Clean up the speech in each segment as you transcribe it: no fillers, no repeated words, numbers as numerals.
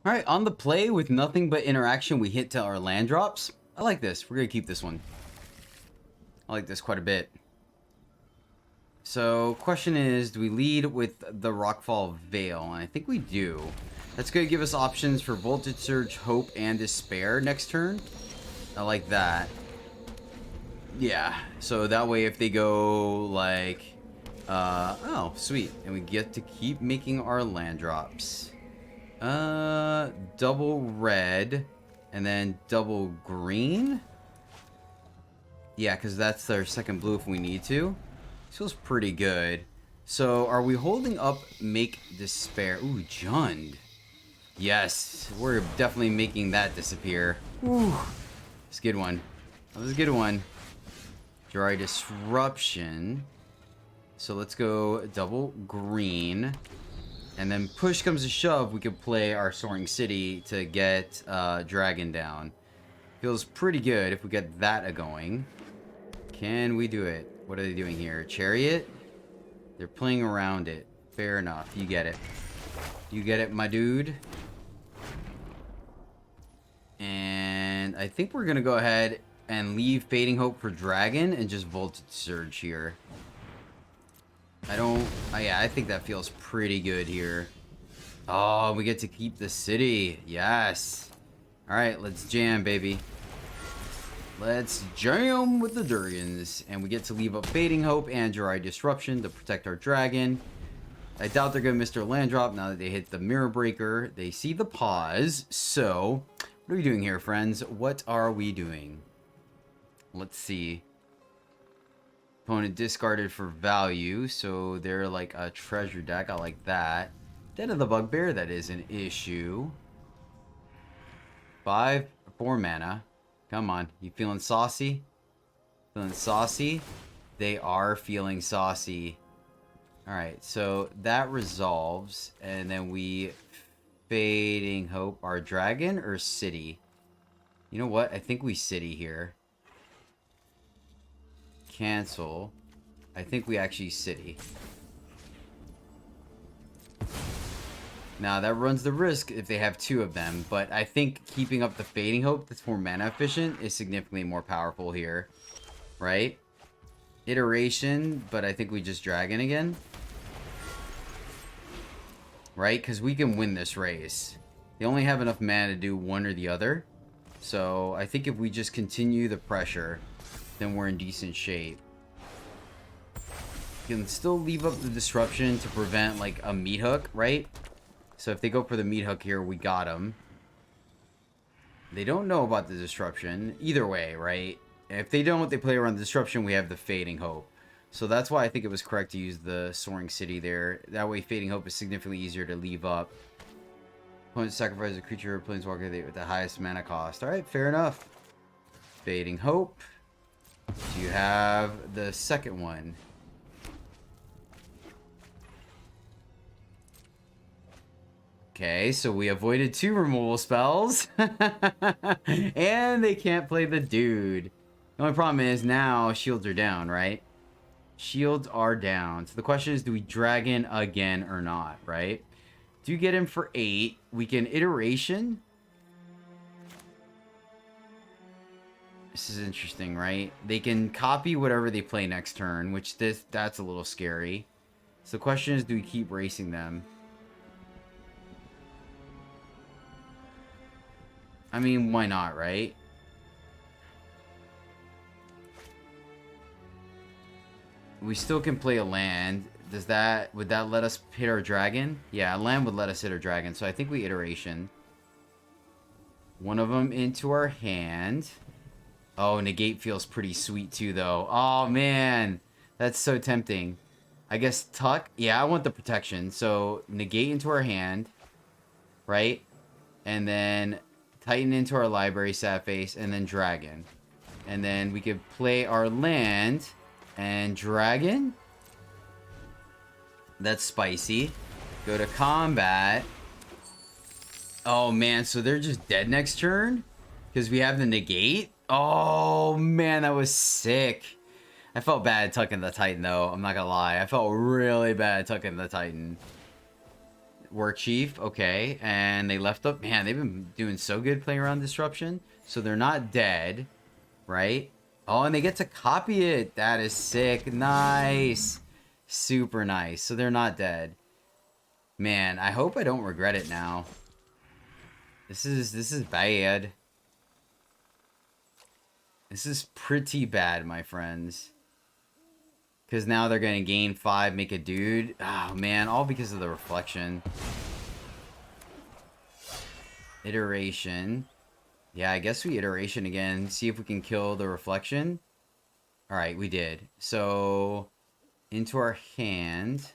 Alright, on the play with nothing but interaction, we hit to our land drops. I like this. We're going to keep this one. I like this quite a bit. So, question is, do we lead with the Rockfall Veil? And I think we do. That's going to give us options for Voltage Surge, Hope, and Despair next turn. I like that. Yeah, so that way if they go like... oh, sweet. And we get to keep making our land drops. Double red and then double green. Yeah, because that's their second blue if we need to. This feels pretty good. So are we holding up Make Despair? Ooh, Jund. Yes, we're definitely making that disappear. Ooh, it's a good one. That was a good one. Dry Disruption. So let's go double green. And then push comes to shove, we could play our Soaring City to get Dragon down. Feels pretty good if we get that a-going. Can we do it? What are they doing here? Chariot? They're playing around it. Fair enough. You get it. You get it, my dude. And I think we're going to go ahead and leave Fading Hope for Dragon and just Voltage Surge here. Yeah, I think that feels pretty good here. Oh, we get to keep the city. Yes. Alright, let's jam, baby. Let's jam with the Durgans. And we get to leave up Fading Hope and Dry Disruption to protect our dragon. I doubt they're going to miss their land drop now that they hit the Mirror Breaker. They see the pause. So, what are we doing here, friends? What are we doing? Let's see. Opponent discarded for value, so they're like a treasure deck. I like that. Den of the Bugbear, that is an issue. 4 mana. Come on, you feeling saucy? Feeling saucy? They are feeling saucy. Alright, so that resolves, and then we Fading Hope our dragon or city? You know what? I think we city here. Cancel. I think we actually city. Now that runs the risk if they have 2 of them, but I think keeping up the Fading Hope that's more mana efficient is significantly more powerful here. Right? Iteration, but I think we just Dragon again. Right? Because we can win this race. They only have enough mana to do one or the other. So I think if we just continue the pressure, then we're in decent shape. You can still leave up the Disruption to prevent like a meat hook, right? So if they go for the meat hook here, we got them. They don't know about the Disruption. Either way, right? If they don't, they play around the Disruption, we have the Fading Hope. So that's why I think it was correct to use the Soaring City there. That way Fading Hope is significantly easier to leave up. Opponent sacrifices a creature or planeswalker with the highest mana cost. Alright, fair enough. Fading Hope. Do you have the second one? Okay, so we avoided 2 removal spells. And they can't play the dude. The only problem is now shields are down, right? Shields are down. So the question is, do we Dragon again or not, right? Do you get him for 8? We can Iteration. This is interesting, right? They can copy whatever they play next turn, which that's a little scary. So the question is, do we keep racing them? I mean, why not, right? We still can play a land. Would that let us hit our dragon? Yeah, a land would let us hit our dragon. So I think we Iteration. One of them into our hand. Oh, negate feels pretty sweet too, though. Oh, man. That's so tempting. I guess tuck. Yeah, I want the protection. So negate into our hand. Right? And then Titan into our library, sad face, and then dragon. And then we could play our land and dragon. That's spicy. Go to combat. Oh, man. So they're just dead next turn? Because we have the negate? Oh, man. That was sick. I felt bad tucking the Titan, though. I'm not going to lie. I felt really bad tucking the Titan. Work Chief, okay. And they left up. Man, they've been doing so good playing around Disruption. So they're not dead, right? Oh, and they get to copy it. That is sick. Nice. Super nice. So they're not dead. Man, I hope I don't regret it now. This is bad. This is pretty bad, my friends. Because now they're going to gain 5, make a dude. Oh, man, all because of the reflection. Iteration. Yeah, I guess we iteration again. See if we can kill the reflection. Alright, we did. So, into our hand.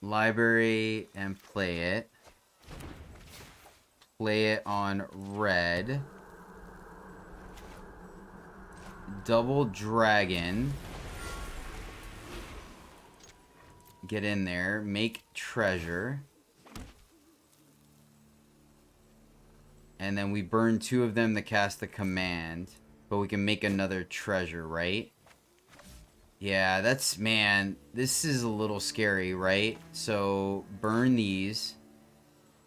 Library and play it. Play it on red. Double dragon. Get in there. Make treasure. And then we burn 2 of them to cast the command. But we can make another treasure, right? Yeah, that's... Man, this is a little scary, right? So, burn these.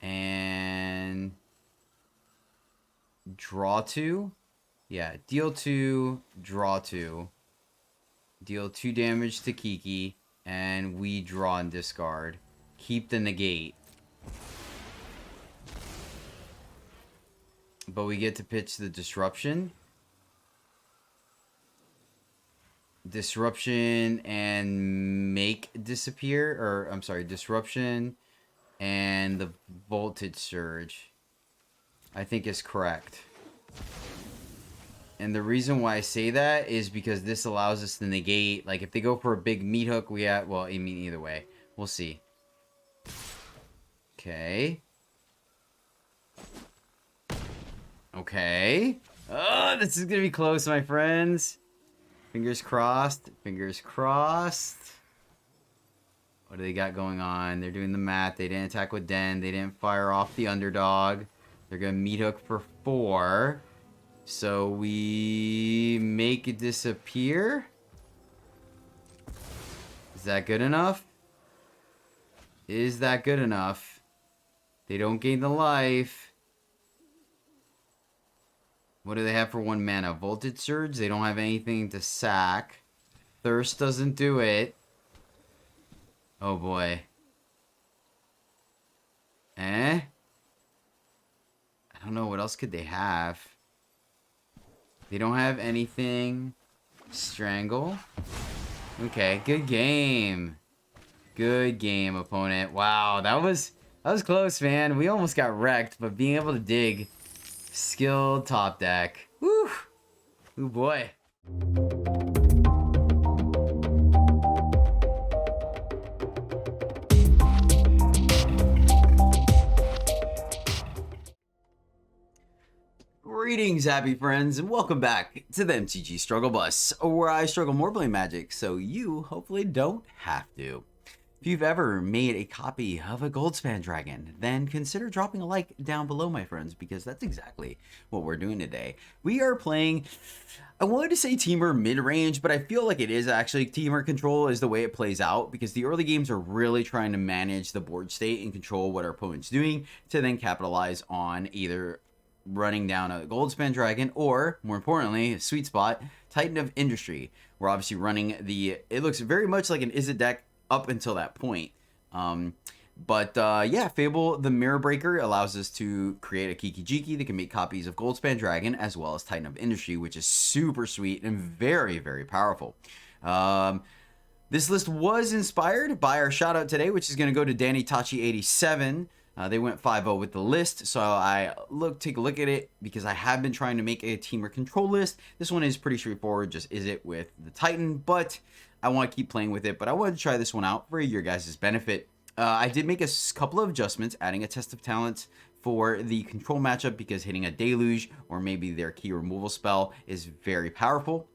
And... Draw 2? Yeah, deal 2, draw 2. Deal 2 damage to Kiki. And we draw and discard. Keep the negate. But we get to pitch the disruption. Disruption and make disappear. Or, I'm sorry, disruption and the voltage surge. I think is correct. And the reason why I say that is because this allows us to negate. Like, if they go for a big meat hook, we have... Well, I mean, either way. We'll see. Okay. Okay. Oh, this is going to be close, my friends. Fingers crossed. Fingers crossed. What do they got going on? They're doing the math. They didn't attack with Den. They didn't fire off the underdog. They're going to meat hook for 4. So we make it disappear. Is that good enough? Is that good enough? They don't gain the life. What do they have for 1 mana? Voltage Surge? They don't have anything to sack. Thirst doesn't do it. Oh boy. I don't know. What else could they have? They don't have anything. Strangle. Okay, good game. Good game, opponent. Wow, that was close, man. We almost got wrecked, but being able to dig. Skilled top deck. Woo! Ooh, boy. Greetings, happy friends, and welcome back to the MTG Struggle Bus, where I struggle more playing Magic, so you hopefully don't have to. If you've ever made a copy of a Goldspan Dragon, then consider dropping a like down below, my friends, because that's exactly what we're doing today. We are playing, I wanted to say Temur mid-range, but I feel like it is actually Temur Control is the way it plays out, because the early games are really trying to manage the board state and control what our opponent's doing to then capitalize on either running down a Goldspan Dragon or, more importantly, a sweet spot, Titan of Industry. We're obviously running the, it looks very much like an Izzet deck up until that point. Yeah, Fable the Mirror Breaker allows us to create a Kiki Jiki that can make copies of Goldspan Dragon as well as Titan of Industry, which is super sweet and very, very powerful. This list was inspired by our shout out today, which is going to go to Danny Tachi 87. They went 5-0 with the list, so I take a look at it because I have been trying to make a Temur Control list. This one is pretty straightforward, just Izzet with the Titan, but I want to keep playing with it. But I wanted to try this one out for your guys' benefit. I did make a couple of adjustments, adding a Test of Talents for the control matchup because hitting a Deluge or maybe their key removal spell is very powerful.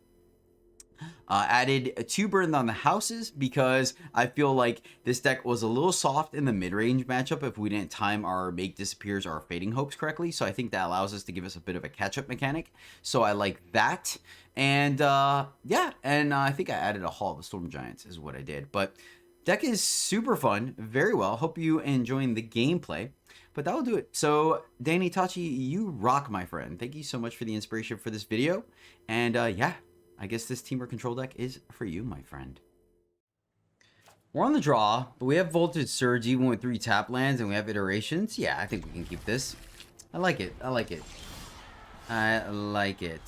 Added 2 Burn on the Houses because I feel like this deck was a little soft in the mid-range matchup if we didn't time our Make Disappears or our Fading Hopes correctly. So I think that allows us to give us a bit of a catch-up mechanic. So I like that. And yeah, and I think I added a Hall of the Storm Giants is what I did. But Deck is super fun, very well. Hope you enjoying the gameplay. But that will do it. So, Danny Tachi, you rock, my friend. Thank you so much for the inspiration for this video. And yeah, I guess this Temur Control deck is for you, my friend. We're on the draw, but we have Voltage Surge even with 3 tap lands, and we have Iterations. Yeah, I think we can keep this. I like it. I like it. I like it.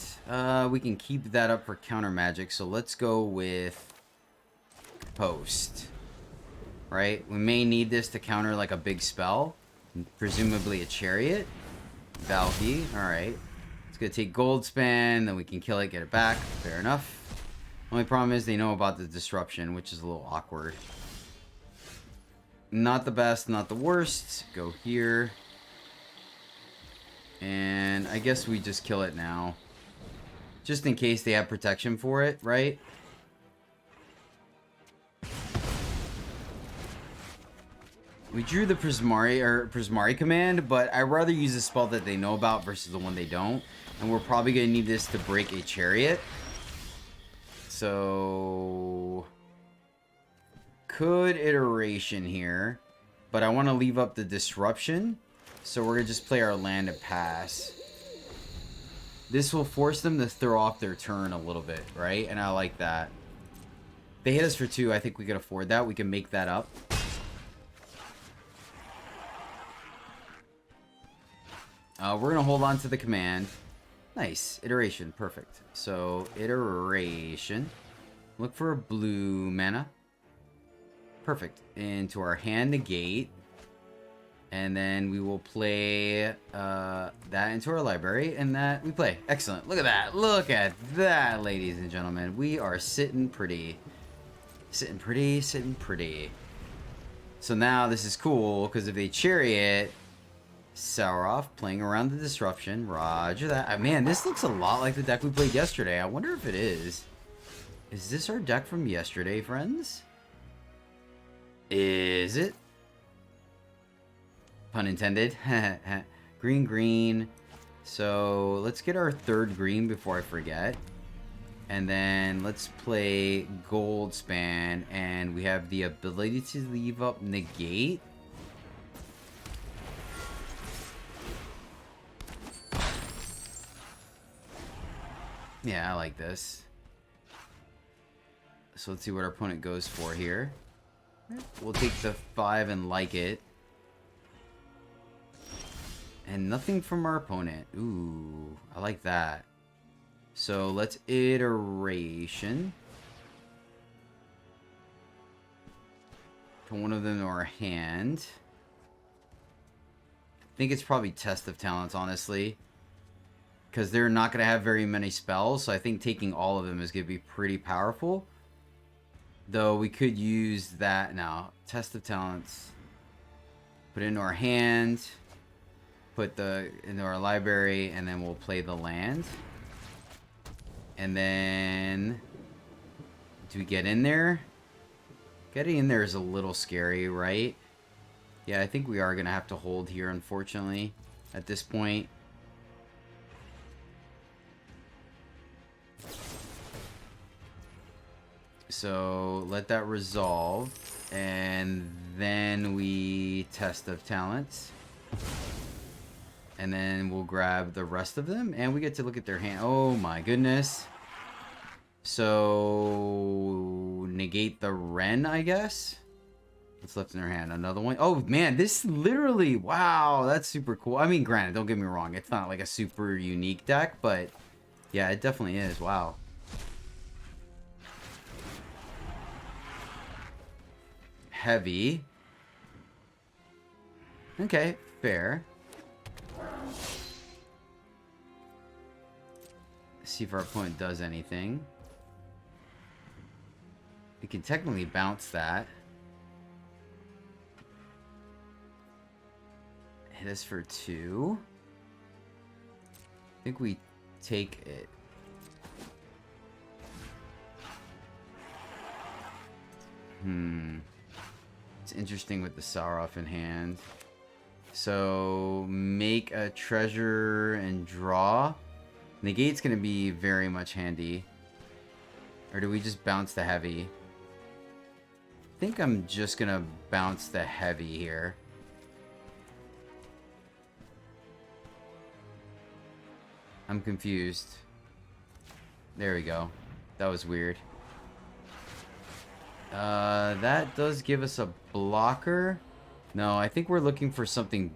We can keep that up for counter magic, so let's go with Post. Right? We may need this to counter like a big spell. Presumably a Chariot. Valky. Alright. It's gonna take Gold Span, then we can kill it, get it back. Fair enough. Only problem is they know about the disruption, which is a little awkward. Not the best, not the worst. Go here. And I guess we just kill it now. Just in case they have protection for it, right? We drew the Prismari command, but I'd rather use a spell that they know about versus the one they don't. And we're probably going to need this to break a Chariot. So... could Iteration here. But I want to leave up the Disruption. So we're going to just play our land and pass. This will force them to throw off their turn a little bit, right? And I like that. They hit us for 2. I think we can afford that. We can make that up. We're going to hold on to the command. Nice. Iteration. Perfect. So, Iteration. Look for a blue mana. Perfect. Into our hand, negate. And then we will play that into our library. And that we play. Excellent. Look at that. Look at that, ladies and gentlemen. We are sitting pretty. Sitting pretty. Sitting pretty. So now this is cool. Because if they Chariot... Sauroff playing around the disruption. Roger that. Man, this looks a lot like the deck we played yesterday. I wonder if it is. Is this our deck from yesterday, friends? Is it? Pun intended. Green, green. So let's get our 3rd green before I forget. And then let's play Gold Span. And we have the ability to leave up negate. Yeah, I like this. So let's see what our opponent goes for here. We'll take the 5 and like it. And nothing from our opponent. Ooh, I like that. So let's Iteration. Put one of them in our hand. I think it's probably Test of Talents, honestly. Because they're not going to have very many spells. So I think taking all of them is going to be pretty powerful. Though we could use that now. Test of Talents. Put it into our hand. Put the into our library. And then we'll play the land. And then... do we get in there? Getting in there is a little scary, right? Yeah, I think we are going to have to hold here, unfortunately. At this point. So let that resolve, and then we Test of Talents, and then we'll grab the rest of them, and we get to look at their hand. Oh my goodness. So negate the Wren, I guess. What's left in their hand? Another one. Oh man, this literally, wow, that's super cool. I mean, granted, don't get me wrong, it's not like a super unique deck, but yeah, it definitely is. Wow. Heavy. Okay, fair. See if our opponent does anything. We can technically bounce that. Hit us for 2. I think we take it. It's interesting with the Sauroff in hand. So, make a treasure and draw. Negate's going to be very much handy. Or do we just bounce the heavy? think I'm just gonna bounce the heavy here. I'm confused. There we go. That was weird. That does give us a blocker. No, I think we're looking for something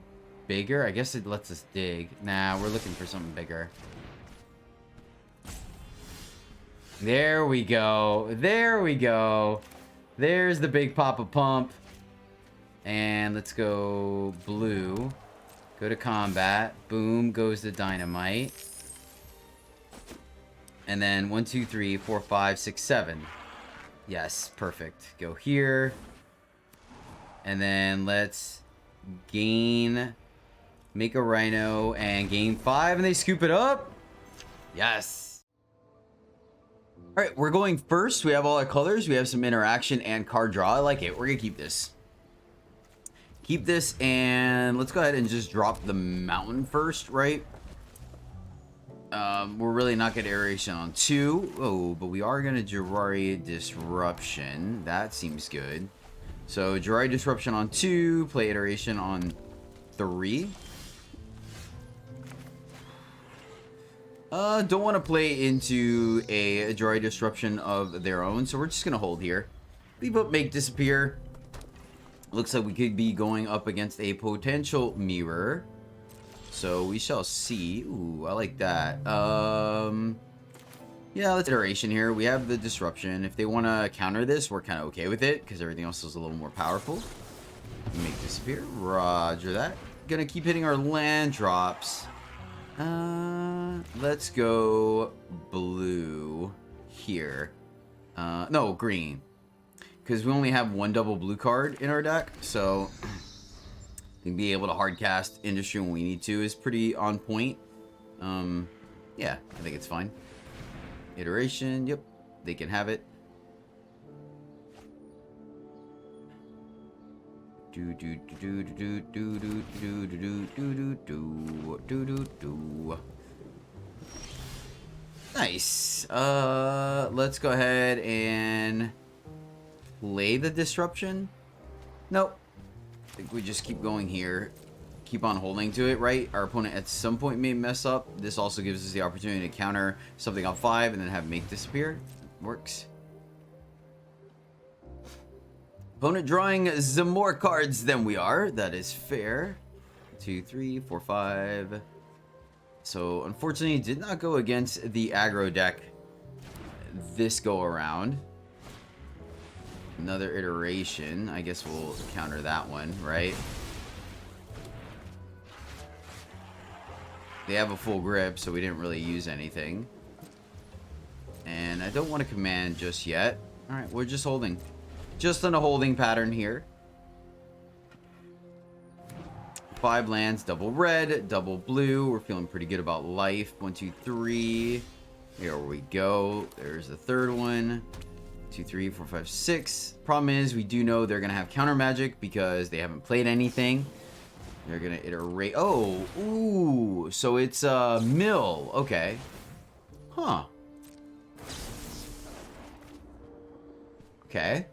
bigger. I guess it lets us dig. Nah, we're looking for something bigger. There we go. There we go. There's the big Papa Pump. And let's go blue. Go to combat. Boom, goes the dynamite. And then 1, 2, 3, 4, 5, 6, 7. Yes, perfect. Go here. And then let's gain, make a rhino and gain 5, and they scoop it up. Yes. All right, we're going first. We have all our colors. We have some interaction and card draw. I like it. We're gonna keep this. Keep this, and let's go ahead and just drop the mountain first, right? We're really not going to iteration on 2. Oh, but we are going to Jiraiya Disruption. That seems good. So Jiraiya Disruption on 2, play iteration on 3. Don't want to play into a Jiraiya Disruption of their own, so we're just going to hold here. Leave up, make disappear. Looks like we could be going up against a potential mirror. So we shall see. Ooh, I like that. Yeah, let's iteration here. We have the disruption. If they want to counter this, we're kind of okay with it because everything else is a little more powerful. Make disappear. Roger that. Gonna keep hitting our land drops. Let's go blue here. No, green. Because we only have 1 double blue card in our deck, so be able to hard cast industry when we need to is pretty on point. Yeah, I think it's fine. Iteration, yep, they can have it. Do do do do do do do do do do do do do. Nice. Let's go ahead and play the disruption. Nope. I think we just keep going here. Keep on holding to it, right? Our opponent at some point may mess up. This also gives us the opportunity to counter something on 5 and then have make disappear. Works. Opponent drawing some more cards than we are. That is fair. 2, 3, 4, 5. So unfortunately did not go against the aggro deck this go around. Another iteration. I guess we'll counter that one, right? They have a full grip, so we didn't really use anything. And I don't want to command just yet. Alright, we're just holding. Just in a holding pattern here. 5 lands, double red, double blue. We're feeling pretty good about life. 1, 2, 3. Here we go. There's the third one. 2, 3, 4, 5, 6. Problem is, we do know they're going to have counter magic because they haven't played anything. They're going to iterate. Oh, ooh. So it's a mill. Okay. Huh. Okay.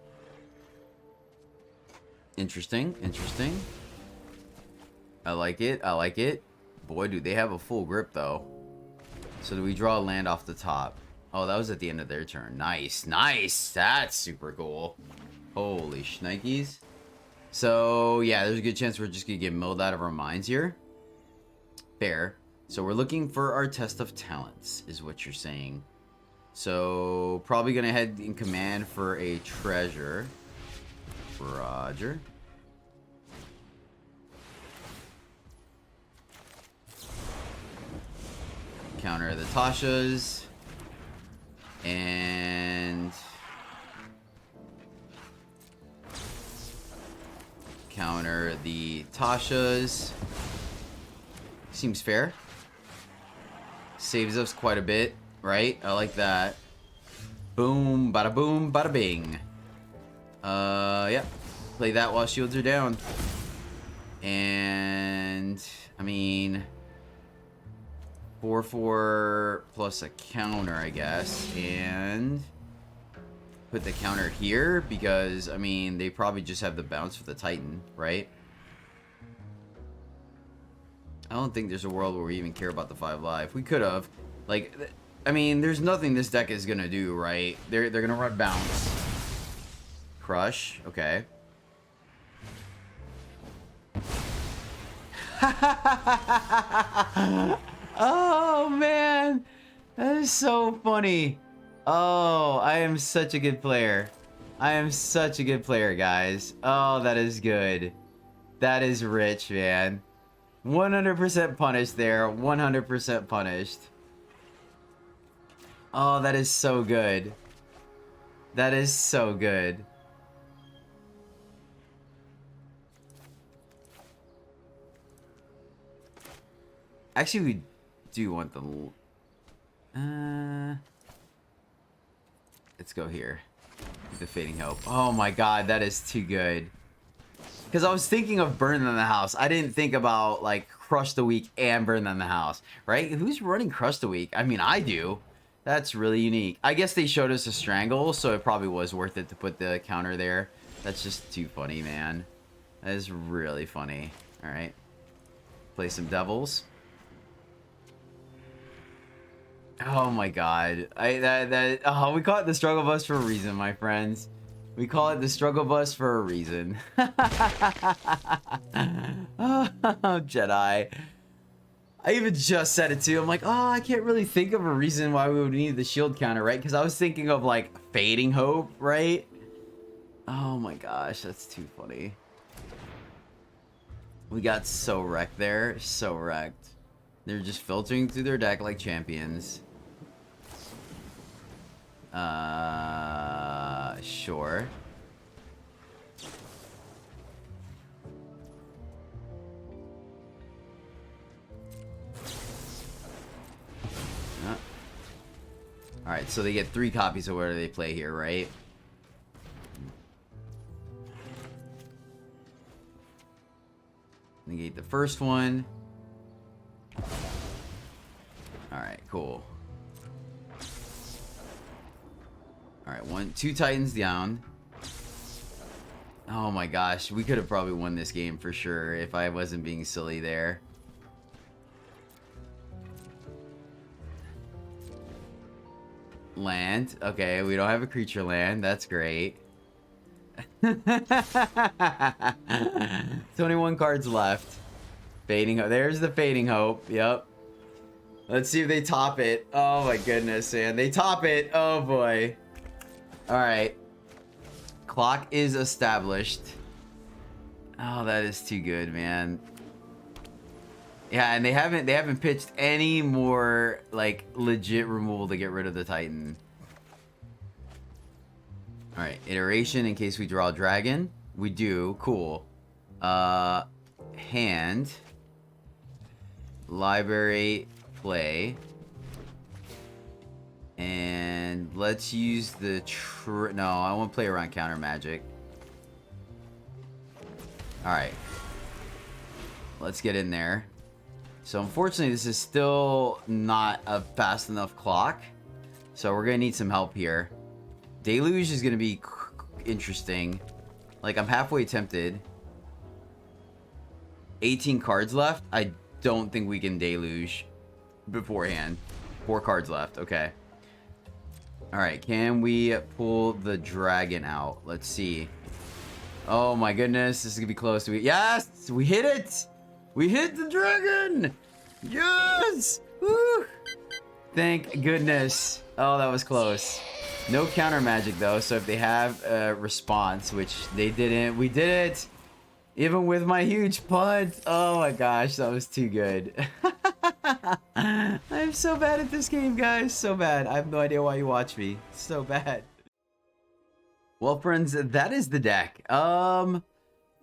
Interesting. Interesting. I like it. I like it. Boy, do they have a full grip, though. So do we draw a land off the top? Oh, that was at the end of their turn. Nice, nice. That's super cool. Holy shnikes. So, yeah, there's a good chance we're just going to get milled out of our minds here. Fair. So we're looking for our test of talents, is what you're saying. So, probably going to head in command for a treasure. Roger. Counter the Tashas. And counter the Tashas. Seems fair. Saves us quite a bit, right? I like that. Boom, bada boom, bada bing. Yeah. Play that while shields are down. And I mean 4/4 plus a counter, I guess, and put the counter here because, I mean, they probably just have the bounce for the Titan, right? I don't think there's a world where we even care about the 5 life. We could have. Like, I mean, there's nothing this deck is going to do, right? They're going to run bounce. Crush. Okay. Oh, man. That is so funny. Oh, I am such a good player. I am such a good player, guys. Oh, that is good. That is rich, man. 100% punished there. 100% punished. Oh, that is so good. That is so good. Actually, we do want the... let's go here. The Fading Hope. Oh my god, that is too good. Because I was thinking of Burn Down the House. I didn't think about, like, Crush the Week and Burn Down the House. Right? Who's running Crush the Week? I mean, I do. That's really unique. I guess they showed us a Strangle, so it probably was worth it to put the counter there. That's just too funny, man. That is really funny. Alright. Play some Devils. Oh my god. Oh, we call it the Struggle Bus for a reason, my friends. We call it the Struggle Bus for a reason. Oh, Jedi. I even just said it too. I'm like, oh, I can't really think of a reason why we would need the shield counter, right? Because I was thinking of, like, Fading Hope, right? Oh my gosh, that's too funny. We got so wrecked there. So wrecked. They're just filtering through their deck like champions. Sure. Alright, so they get 3 copies of whatever they play here, right? Negate the first one. Alright, cool. Alright, 2 Titans down. Oh my gosh, we could have probably won this game for sure if I wasn't being silly there. Land. Okay, we don't have a creature land. That's great. 21 cards left. Fading Hope. There's the Fading Hope. Yep. Let's see if they top it. Oh my goodness, man. They top it. Oh boy. Alright. Clock is established. Oh, that is too good, man. Yeah, and they haven't pitched any more, like, legit removal to get rid of the Titan. Alright, iteration in case we draw a dragon. We do. Cool. Hand. Library. Play. And let's use the... No, I won't play around counter magic. Alright. Let's get in there. So unfortunately, this is still not a fast enough clock. So we're going to need some help here. Deluge is going to be interesting. Like, I'm halfway tempted. 18 cards left. I don't think we can Deluge beforehand. 4 cards left. Okay. Alright, can we pull the dragon out? Let's see. Oh my goodness, this is going to be close to it. Yes! We hit it! We hit the dragon! Yes! Woo! Thank goodness. Oh, that was close. No counter magic, though, so if they have a response, which they didn't, we did it! Even with my huge punt. Oh my gosh, that was too good. I'm so bad at this game, guys. So bad. I have no idea why you watch me. So bad. Well, friends, that is the deck. 4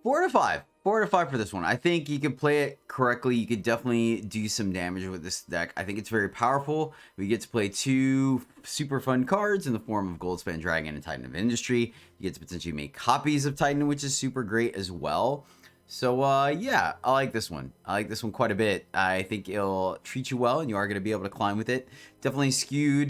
to 5. 4 to 5 for this one. I think you can play it correctly. You could definitely do some damage with this deck. I think it's very powerful. We get to play 2 super fun cards in the form of Goldspan Dragon and Titan of Industry. You get to potentially make copies of Titan, which is super great as well. So, yeah, I like this one. I like this one quite a bit. I think it'll treat you well, and you are going to be able to climb with it. Definitely skewed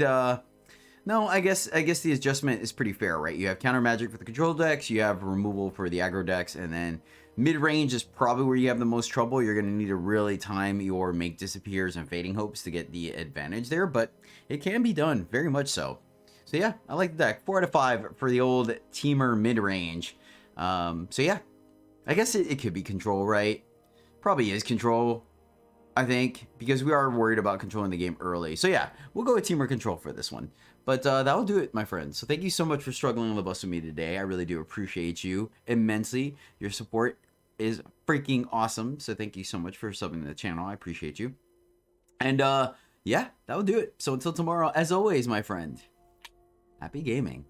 No, I guess the adjustment is pretty fair, right? You have counter magic for the control decks, you have removal for the aggro decks, and then mid-range is probably where you have the most trouble. You're going to need to really time your Make Disappears and Fading Hopes to get the advantage there, but it can be done, very much so. So yeah, I like the deck. 4 out of 5 for the old Temur mid-range. So yeah, I guess it could be control, right? Probably is control, I think, because we are worried about controlling the game early. So yeah, we'll go with Temur Control for this one. But that'll do it, my friends. So thank you so much for struggling on the bus with me today. I really do appreciate you immensely. Your support is freaking awesome. So thank you so much for subbing to the channel. I appreciate you. And yeah, that'll do it. So until tomorrow, as always, my friend, happy gaming.